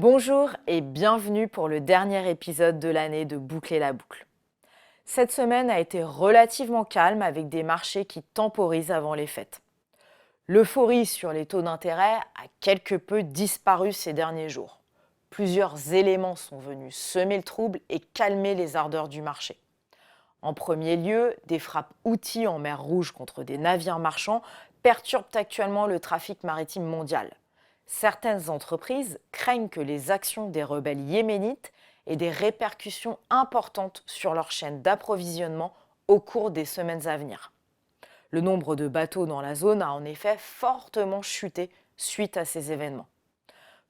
Bonjour et bienvenue pour le dernier épisode de l'année de Boucler la boucle. Cette semaine a été relativement calme avec des marchés qui temporisent avant les fêtes. L'euphorie sur les taux d'intérêt a quelque peu disparu ces derniers jours. Plusieurs éléments sont venus semer le trouble et calmer les ardeurs du marché. En premier lieu, des frappes houthis en mer Rouge contre des navires marchands perturbent actuellement le trafic maritime mondial. Certaines entreprises craignent que les actions des rebelles yéménites aient des répercussions importantes sur leur chaîne d'approvisionnement au cours des semaines à venir. Le nombre de bateaux dans la zone a en effet fortement chuté suite à ces événements.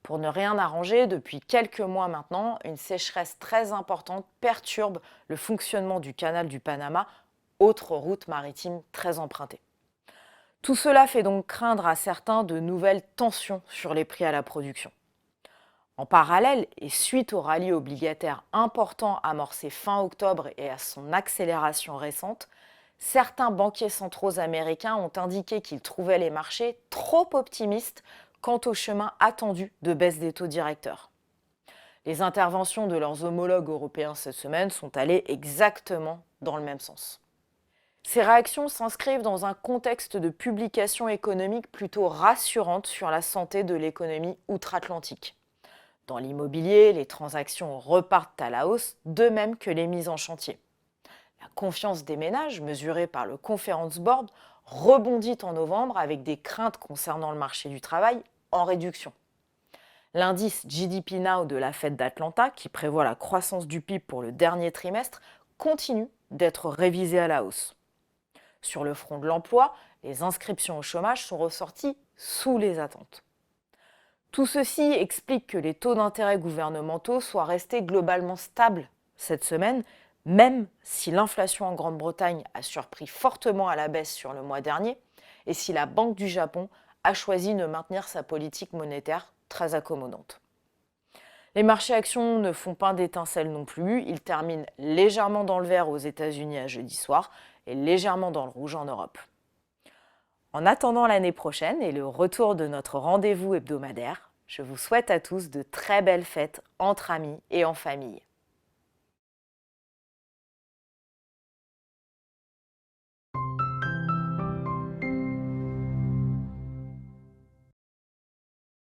Pour ne rien arranger, depuis quelques mois maintenant, une sécheresse très importante perturbe le fonctionnement du canal du Panama, autre route maritime très empruntée. Tout cela fait donc craindre à certains de nouvelles tensions sur les prix à la production. En parallèle, et suite au rallye obligataire important amorcé fin octobre et à son accélération récente, certains banquiers centraux américains ont indiqué qu'ils trouvaient les marchés trop optimistes quant au chemin attendu de baisse des taux directeurs. Les interventions de leurs homologues européens cette semaine sont allées exactement dans le même sens. Ces réactions s'inscrivent dans un contexte de publication économique plutôt rassurante sur la santé de l'économie outre-Atlantique. Dans l'immobilier, les transactions repartent à la hausse, de même que les mises en chantier. La confiance des ménages, mesurée par le Conference Board, rebondit en novembre avec des craintes concernant le marché du travail en réduction. L'indice GDP Now de la Fed d'Atlanta, qui prévoit la croissance du PIB pour le dernier trimestre, continue d'être révisé à la hausse. Sur le front de l'emploi, les inscriptions au chômage sont ressorties sous les attentes. Tout ceci explique que les taux d'intérêt gouvernementaux soient restés globalement stables cette semaine, même si l'inflation en Grande-Bretagne a surpris fortement à la baisse sur le mois dernier et si la Banque du Japon a choisi de maintenir sa politique monétaire très accommodante. Les marchés actions ne font pas d'étincelles non plus, ils terminent légèrement dans le vert aux États-Unis à jeudi soir et légèrement dans le rouge en Europe. En attendant l'année prochaine et le retour de notre rendez-vous hebdomadaire, je vous souhaite à tous de très belles fêtes entre amis et en famille.